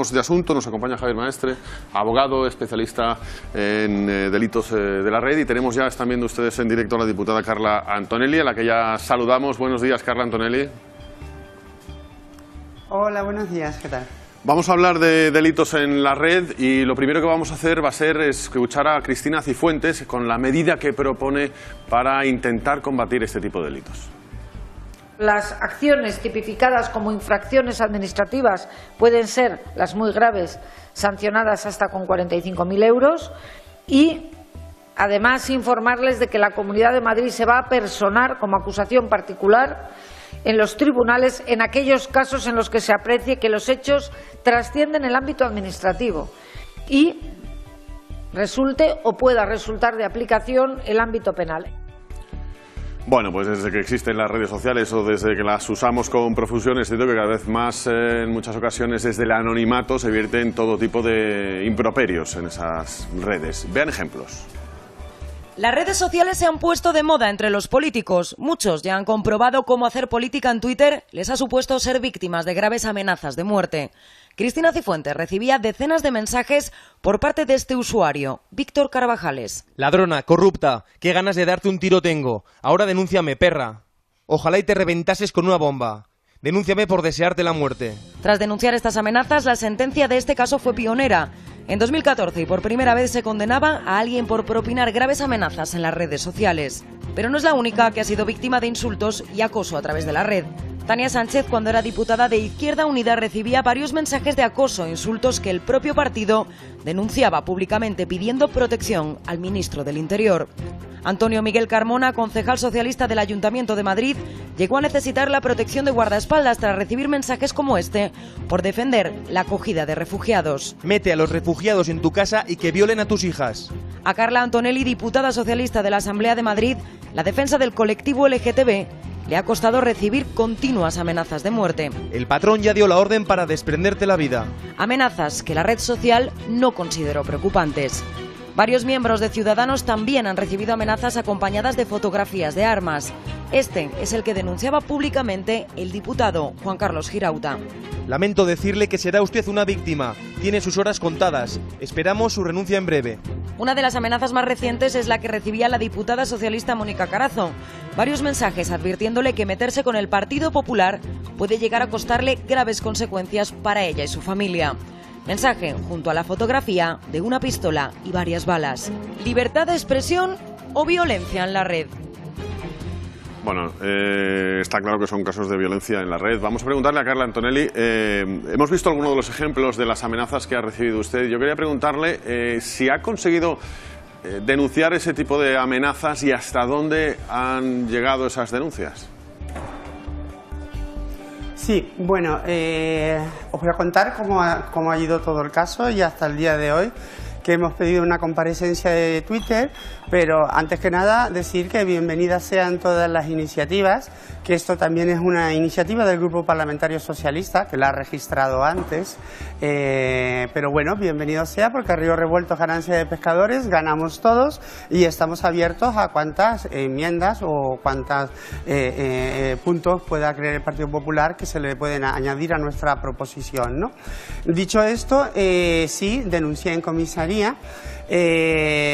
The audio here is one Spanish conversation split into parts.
cambiamos de asunto. Nos acompaña Javier Maestre, abogado, especialista en delitos de la red. Y tenemos ya, están viendo ustedes en directo a la diputada Carla Antonelli, a la que ya saludamos. Buenos días, Carla Antonelli. Hola, buenos días, ¿qué tal? Vamos a hablar de delitos en la red y lo primero que vamos a hacer va a ser escuchar a Cristina Cifuentes con la medida que propone para intentar combatir este tipo de delitos. Las acciones tipificadas como infracciones administrativas pueden ser las muy graves, sancionadas hasta con 45.000 euros, y además informarles de que la Comunidad de Madrid se va a personar como acusación particular en los tribunales en aquellos casos en los que se aprecie que los hechos trascienden el ámbito administrativo y resulte o pueda resultar de aplicación el ámbito penal. Bueno, pues desde que existen las redes sociales o desde que las usamos con profusión, es cierto que cada vez más, en muchas ocasiones, desde el anonimato se vierten todo tipo de improperios en esas redes. Vean ejemplos. Las redes sociales se han puesto de moda entre los políticos. Muchos ya han comprobado cómo hacer política en Twitter les ha supuesto ser víctimas de graves amenazas de muerte. Cristina Cifuentes recibía decenas de mensajes por parte de este usuario, Víctor Carvajales. Ladrona, corrupta, qué ganas de darte un tiro tengo. Ahora denúnciame, perra. Ojalá y te reventases con una bomba. Denúnciame por desearte la muerte. Tras denunciar estas amenazas, la sentencia de este caso fue pionera. En 2014, y por primera vez, se condenaba a alguien por propinar graves amenazas en las redes sociales. Pero no es la única que ha sido víctima de insultos y acoso a través de la red. Tania Sánchez, cuando era diputada de Izquierda Unida, recibía varios mensajes de acoso e insultos que el propio partido denunciaba públicamente, pidiendo protección al ministro del Interior. Antonio Miguel Carmona, concejal socialista del Ayuntamiento de Madrid, llegó a necesitar la protección de guardaespaldas tras recibir mensajes como este por defender la acogida de refugiados. Mete a los refugiados en tu casa y que violen a tus hijas. A Carla Antonelli, diputada socialista de la Asamblea de Madrid, la defensa del colectivo LGTB le ha costado recibir continuas amenazas de muerte. El patrón ya dio la orden para desprenderte la vida. Amenazas que la red social no consideró preocupantes. Varios miembros de Ciudadanos también han recibido amenazas acompañadas de fotografías de armas. Este es el que denunciaba públicamente el diputado Juan Carlos Girauta. Lamento decirle que será usted una víctima. Tiene sus horas contadas. Esperamos su renuncia en breve. Una de las amenazas más recientes es la que recibía la diputada socialista Mónica Carazo. Varios mensajes advirtiéndole que meterse con el Partido Popular puede llegar a costarle graves consecuencias para ella y su familia. Mensaje junto a la fotografía de una pistola y varias balas. ¿Libertad de expresión o violencia en la red? Bueno, está claro que son casos de violencia en la red. Vamos a preguntarle a Carla Antonelli. Hemos visto algunos de los ejemplos de las amenazas que ha recibido usted. Yo quería preguntarle si ha conseguido denunciar ese tipo de amenazas y hasta dónde han llegado esas denuncias. Sí, bueno, os voy a contar cómo ha ido todo el caso y hasta el día de hoy, que hemos pedido una comparecencia de Twitter, pero antes que nada decir que bienvenidas sean todas las iniciativas, que esto también es una iniciativa del Grupo Parlamentario Socialista, que la ha registrado antes, pero bueno, bienvenido sea, porque a río revuelto ganancia de pescadores, ganamos todos y estamos abiertos a cuantas enmiendas o cuantos puntos pueda creer el Partido Popular que se le pueden añadir a nuestra proposición, ¿no? Dicho esto, sí, denuncié en comisaría.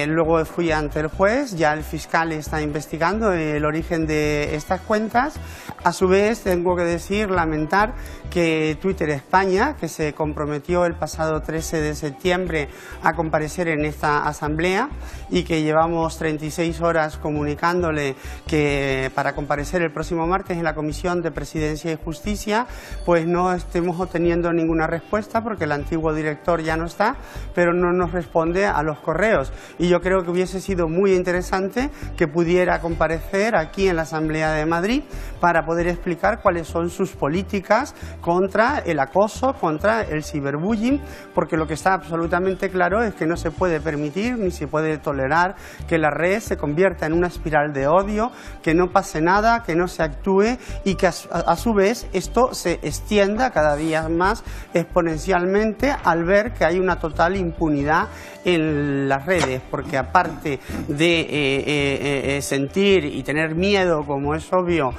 Luego fui ante el juez, ya el fiscal está investigando el origen de estas cuentas. A su vez, tengo que decir, lamentar que Twitter España, que se comprometió el pasado 13 de septiembre a comparecer en esta asamblea y que llevamos 36 horas comunicándole que para comparecer el próximo martes en la Comisión de Presidencia y Justicia, pues no estemos obteniendo ninguna respuesta porque el antiguo director ya no está, pero no nos responde a los correos. Y yo creo que hubiese sido muy interesante que pudiera comparecer aquí en la Asamblea de Madrid para poder explicar cuáles son sus políticas contra el acoso, contra el ciberbullying, porque lo que está absolutamente claro es que no se puede permitir ni se puede tolerar que la red se convierta en una espiral de odio, que no pase nada, que no se actúe y que a su vez esto se extienda cada día más exponencialmente al ver que hay una total impunidad en las redes, porque aparte de sentir y tener miedo, como es obvio,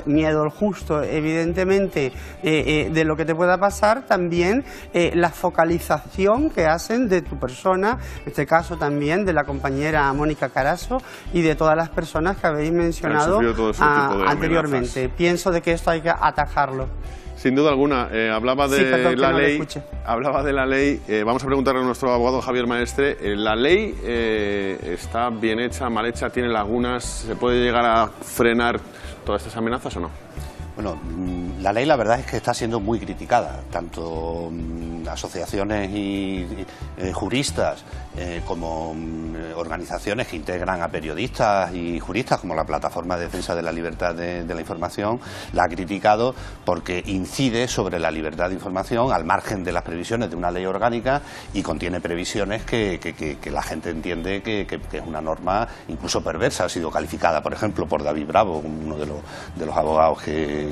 miedo al justo, evidentemente, de lo que te pueda pasar, también la focalización que hacen de tu persona, en este caso también de la compañera Mónica Carazo y de todas las personas que habéis mencionado anteriormente. Pienso de que esto hay que atajarlo. Sin duda alguna, hablaba de la ley, vamos a preguntarle a nuestro abogado Javier Maestre, ¿la ley está bien hecha, mal hecha, tiene lagunas, se puede llegar a frenar todas estas amenazas o no? Bueno, la ley la verdad es que está siendo muy criticada, tanto asociaciones y juristas como organizaciones que integran a periodistas y juristas, como la Plataforma de Defensa de la Libertad de la Información, la ha criticado porque incide sobre la libertad de información al margen de las previsiones de una ley orgánica y contiene previsiones que la gente entiende que es una norma incluso perversa. Ha sido calificada, por ejemplo, por David Bravo, uno de los abogados que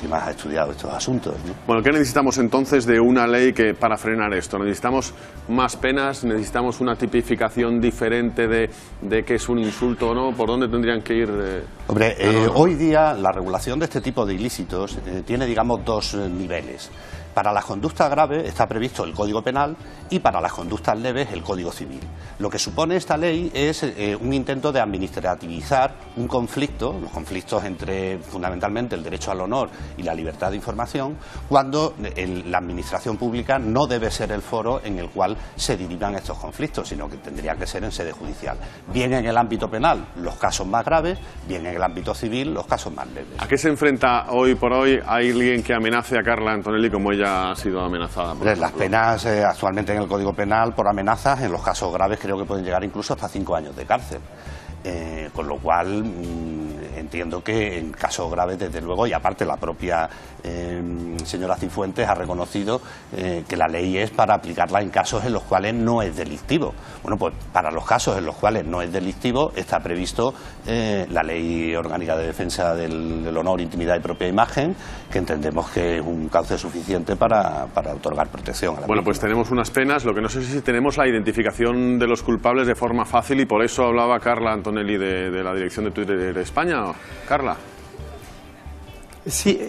más ha estudiado estos asuntos, ¿no? Bueno, ¿qué necesitamos entonces de una ley para frenar esto? ¿Necesitamos más penas? ¿Necesitamos una tipificación diferente de qué es un insulto o no? ¿Por dónde tendrían que ir? Hombre, hoy día la regulación de este tipo de ilícitos tiene, digamos, dos niveles. Para las conductas graves está previsto el Código Penal y para las conductas leves el Código Civil. Lo que supone esta ley es un intento de administrativizar un conflicto, los conflictos entre fundamentalmente el derecho al honor y la libertad de información, cuando la administración pública no debe ser el foro en el cual se diriman estos conflictos, sino que tendría que ser en sede judicial. Bien en el ámbito penal los casos más graves, bien en el ámbito civil los casos más leves. ¿A qué se enfrenta hoy por hoy alguien que amenace a Carla Antonelli como ella ha sido amenazada? Las penas actualmente en el Código Penal por amenazas, en los casos graves creo que pueden llegar incluso hasta 5 años de cárcel. Con lo cual entiendo que en casos graves, desde luego, y aparte la propia señora Cifuentes ha reconocido que la ley es para aplicarla en casos en los cuales no es delictivo. Bueno, pues para los casos en los cuales no es delictivo está previsto la Ley Orgánica de Defensa del Honor, Intimidad y Propia Imagen, que entendemos que es un cauce suficiente para otorgar protección a la Bueno, víctima. pues tenemos unas penas, lo que no sé si tenemos la identificación de los culpables de forma fácil, y por eso hablaba Carla Antonelli de la dirección de Twitter de España. Carla. Sí,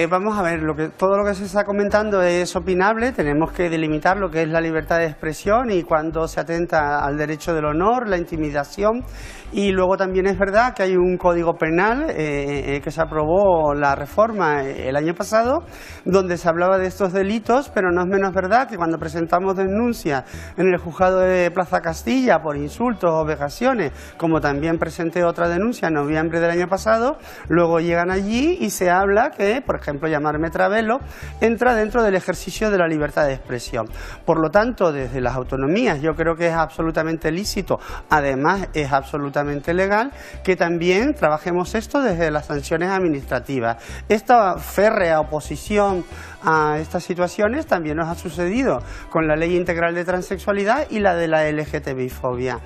vamos a ver, todo lo que se está comentando es opinable. Tenemos que delimitar lo que es la libertad de expresión y cuando se atenta al derecho del honor, la intimidación. Y luego también es verdad que hay un código penal que se aprobó la reforma el año pasado, donde se hablaba de estos delitos, pero no es menos verdad que cuando presentamos denuncias en el juzgado de Plaza Castilla por insultos o vejaciones, como también presenté otra denuncia en noviembre del año pasado, luego llegan allí y se habla que, por ejemplo, llamarme Travelo entra dentro del ejercicio de la libertad de expresión. Por lo tanto, desde las autonomías yo creo que es absolutamente lícito, además es absolutamente legal, que también trabajemos esto desde las sanciones administrativas. Esta férrea oposición a estas situaciones también nos ha sucedido con la Ley Integral de Transexualidad y la de la LGTBI-fobia.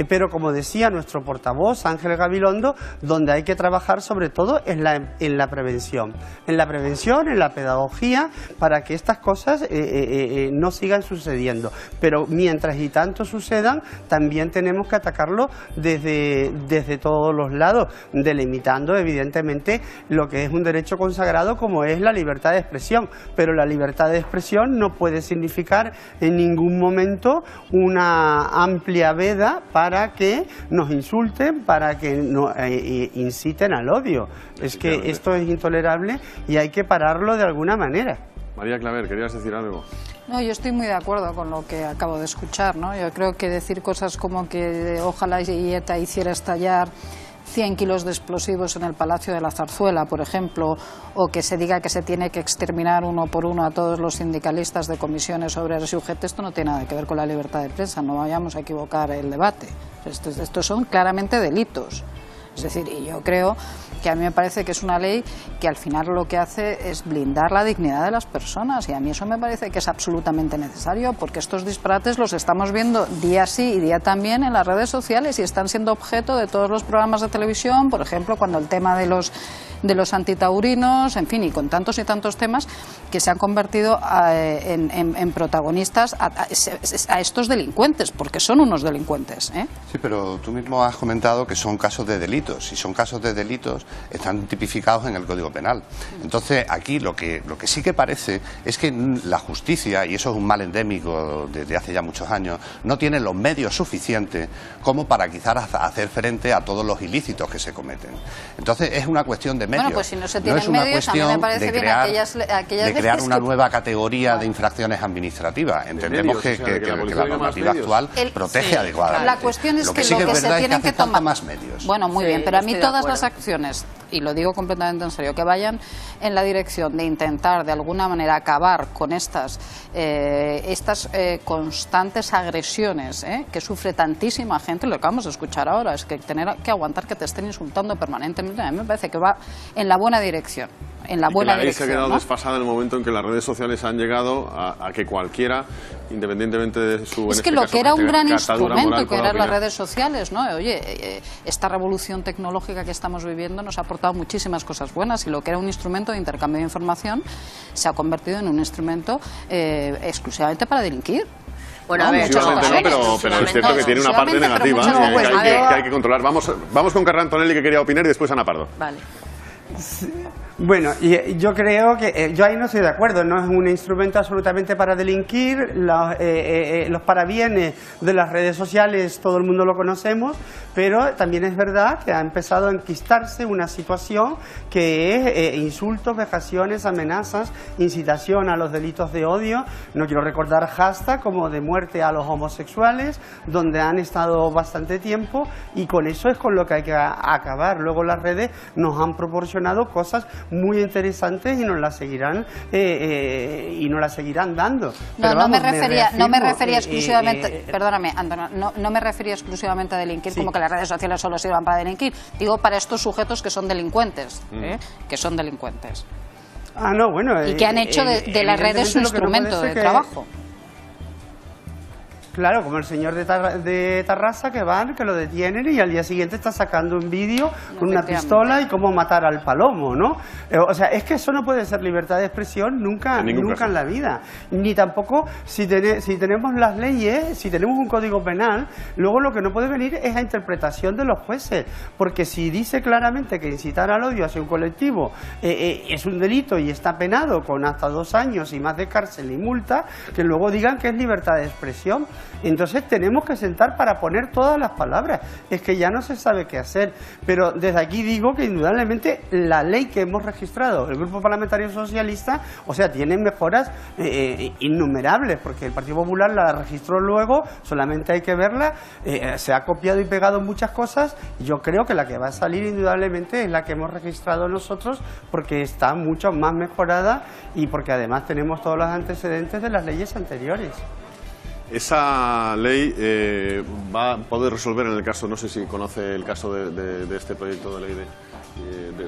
Pero como decía nuestro portavoz Ángel Gabilondo, donde hay que trabajar sobre todo es en la prevención, en la pedagogía, para que estas cosas no sigan sucediendo. Pero mientras y tanto sucedan, también tenemos que atacarlo desde todos los lados, delimitando evidentemente lo que es un derecho consagrado como es la libertad de expresión. Pero la libertad de expresión no puede significar en ningún momento una amplia veda para que nos insulten, para que nos inciten al odio. Es que esto es intolerable y hay que pararlo de alguna manera. María Claver, ¿querías decir algo? No, yo estoy muy de acuerdo con lo que acabo de escuchar, ¿no? Yo creo que decir cosas como que ojalá ETA hiciera estallar 100 kilos de explosivos en el Palacio de la Zarzuela, por ejemplo, o que se diga que se tiene que exterminar uno por uno a todos los sindicalistas de comisiones obreras y UGT, esto no tiene nada que ver con la libertad de prensa, no vayamos a equivocar el debate. Estos son claramente delitos. Es decir, y yo creo que a mí me parece que es una ley que al final lo que hace es blindar la dignidad de las personas, y a mí eso me parece que es absolutamente necesario, porque estos disparates los estamos viendo día sí y día también en las redes sociales y están siendo objeto de todos los programas de televisión, por ejemplo, cuando el tema de los antitaurinos, en fin, y con tantos y tantos temas que se han convertido en protagonistas a estos delincuentes, porque son unos delincuentes, ¿eh? Sí, pero tú mismo has comentado que son casos de delitos. Si son casos de delitos, están tipificados en el Código Penal. Entonces, aquí lo que sí que parece es que la justicia, y eso es un mal endémico desde hace ya muchos años, no tiene los medios suficientes como para quizás hacer frente a todos los ilícitos que se cometen. Entonces, es una cuestión de medios. Bueno, pues si no se tienen es una medios, a mí me cuestión parece de bien crear, aquellas crear veces una que... nueva categoría de infracciones administrativas. Entendemos medios, o sea, que la que policía la tenga más normativa medios. actual protege adecuadamente. La cuestión es lo que sí lo que es se verdad tienen es que que hace falta tomar más medios. Bueno, muy Sí, bien, pero a mí estoy de todas las acuerdo. acciones, y lo digo completamente en serio, que vayan en la dirección de intentar de alguna manera acabar con estas constantes agresiones que sufre tantísima gente, lo que acabamos de escuchar ahora, es que tener que aguantar que te estén insultando permanentemente, a mí me parece que va en la buena dirección. En la buena ley se ha dirección, quedado ¿no? desfasada en el momento en que las redes sociales han llegado a que cualquiera, independientemente de su... Es en que este lo caso, que era un gran catadura instrumento moral, que pueda eran las opinar. redes sociales, ¿no? Oye, esta revolución tecnológica que estamos viviendo nos ha aportado muchísimas cosas buenas, y lo que era un instrumento de intercambio de información se ha convertido en un instrumento exclusivamente para delinquir. Bueno, a ver, Exclusivamente no, pero es cierto que tiene una parte exclusivamente, pero negativa muchas veces. que hay que controlar. Vamos con Carla Antonelli, que quería opinar, y después Ana Pardo. Vale. Bueno, y yo creo que yo ahí no estoy de acuerdo, no es un instrumento absolutamente para delinquir, los parabienes de las redes sociales todo el mundo lo conocemos, pero también es verdad que ha empezado a enquistarse una situación que es insultos, vejaciones, amenazas, incitación a los delitos de odio. No quiero recordar hashtag como de muerte a los homosexuales, donde han estado bastante tiempo, y con eso es con lo que hay que acabar. Luego las redes nos han proporcionado cosas muy interesantes y nos las seguirán dando. Pero No me vamos, refería exclusivamente, perdóname, Antonio, no me refería exclusivamente a delinquir, como que las redes sociales solo sirvan para delinquir. Digo, para estos sujetos que son delincuentes, que son delincuentes. Ah, no, bueno, Y que han hecho de las redes su instrumento de trabajo. Claro, como el señor de Tarrasa, que van, que lo detienen y al día siguiente está sacando un vídeo con una pistola y cómo matar al palomo, ¿no? O sea, es que eso no puede ser libertad de expresión nunca en la vida. Ni tampoco si tenemos las leyes, si tenemos un código penal, luego lo que no puede venir es a interpretación de los jueces. Porque si dice claramente que incitar al odio hacia un colectivo es un delito y está penado con hasta 2 años y más de cárcel y multa, que luego digan que es libertad de expresión. Entonces tenemos que sentar para poner todas las palabras. Es que ya no se sabe qué hacer. Pero desde aquí digo que indudablemente la ley que hemos registrado, el Grupo Parlamentario Socialista, o sea, tiene mejoras innumerables, porque el Partido Popular la registró luego, solamente hay que verla, se ha copiado y pegado muchas cosas. Yo creo que la que va a salir indudablemente es la que hemos registrado nosotros, porque está mucho más mejorada y porque además tenemos todos los antecedentes de las leyes anteriores. Esa ley va a poder resolver en el caso, no sé si conoce el caso de este proyecto de ley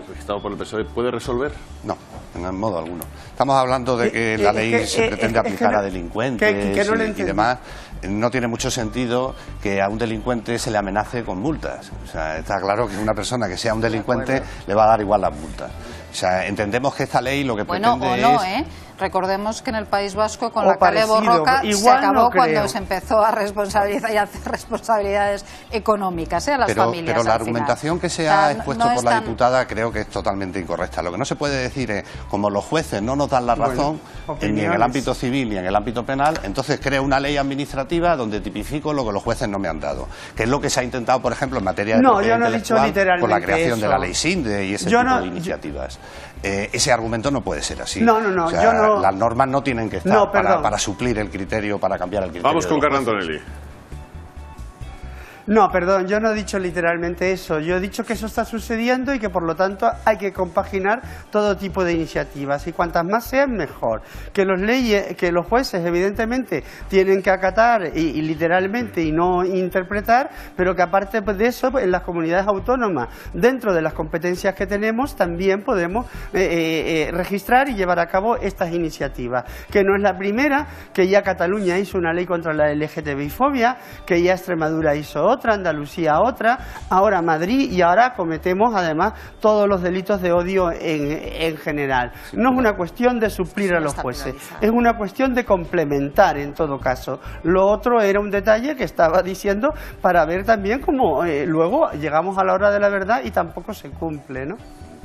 registrado por el PSOE, ¿puede resolver? No, en modo alguno. Estamos hablando de que la ley se pretende aplicar a delincuentes y demás. No tiene mucho sentido que a un delincuente se le amenace con multas. O sea, está claro que una persona que sea un delincuente le va a dar igual las multas. O sea, entendemos que esta ley lo que pretende es... Recordemos que en el País Vasco con la parecido, Cale Borroca se acabó no cuando se empezó a responsabilizar y a hacer responsabilidades económicas a las familias. Pero la al final. argumentación que se ha expuesto no por la diputada creo que es totalmente incorrecta. Lo que no se puede decir es, como los jueces no nos dan la razón ni en el ámbito civil ni en el ámbito penal, entonces creo una ley administrativa donde tipifico lo que los jueces no me han dado. Que es lo que se ha intentado, por ejemplo, en materia de propiedad intelectual por la creación de la ley SINDE y ese tipo de iniciativas. Ese argumento no puede ser así. No, o sea, yo no. Las normas no tienen que estar para suplir el criterio, para cambiar el criterio. Vamos con Carla Antonelli. No, perdón, yo no he dicho literalmente eso. Yo he dicho que eso está sucediendo y que por lo tanto hay que compaginar todo tipo de iniciativas y cuantas más sean mejor. Que los jueces evidentemente tienen que acatar y literalmente y no interpretar, pero que aparte de eso en las comunidades autónomas, dentro de las competencias que tenemos, también podemos registrar y llevar a cabo estas iniciativas. Que no es la primera, que ya Cataluña hizo una ley contra la LGTBI-fobia, que ya Extremadura hizo otra, Andalucía otra, ahora Madrid y ahora cometemos además todos los delitos de odio en general. No es una cuestión de suplir a los jueces, es una cuestión de complementar en todo caso. Lo otro era un detalle que estaba diciendo para ver también cómo luego llegamos a la hora de la verdad y tampoco se cumple, ¿no?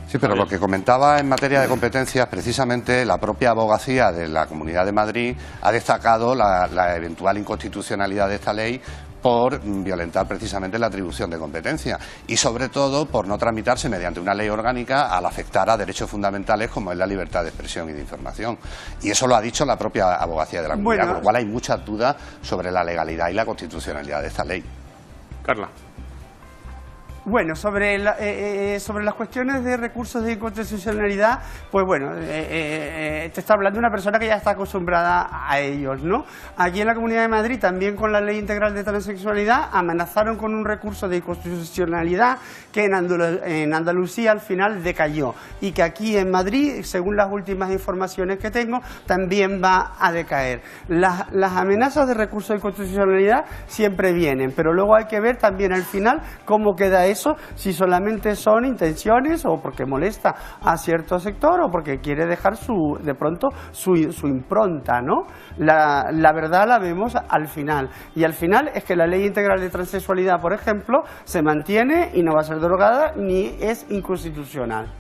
Sí, pero lo que comentaba en materia de competencias, precisamente la propia abogacía de la Comunidad de Madrid ha destacado la eventual inconstitucionalidad de esta ley por violentar precisamente la atribución de competencia y sobre todo por no tramitarse mediante una ley orgánica al afectar a derechos fundamentales como es la libertad de expresión y de información. Y eso lo ha dicho la propia abogacía de la Comunidad, con lo cual hay muchas dudas sobre la legalidad y la constitucionalidad de esta ley. Carla. Bueno, sobre las cuestiones de recursos de inconstitucionalidad, pues bueno, te está hablando una persona que ya está acostumbrada a ellos, ¿no? Aquí en la Comunidad de Madrid, también con la Ley Integral de Transexualidad, amenazaron con un recurso de inconstitucionalidad que en Andalucía al final decayó y que aquí en Madrid, según las últimas informaciones que tengo, también va a decaer. Las amenazas de recurso de inconstitucionalidad siempre vienen, pero luego hay que ver también al final cómo queda eso, si solamente son intenciones o porque molesta a cierto sector o porque quiere dejar de pronto su impronta, ¿no? La verdad la vemos al final, y al final es que la Ley Integral de Transexualidad, por ejemplo, se mantiene y no va a ser derogada ni es inconstitucional.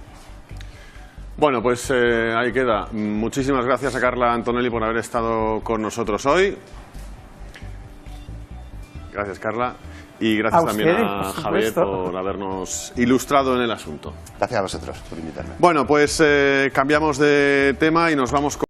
Bueno, pues ahí queda. Muchísimas gracias a Carla Antonelli por haber estado con nosotros hoy. Gracias, Carla. Y gracias también a Javier por habernos ilustrado en el asunto. Gracias a vosotros por invitarme. Bueno, pues cambiamos de tema y nos vamos con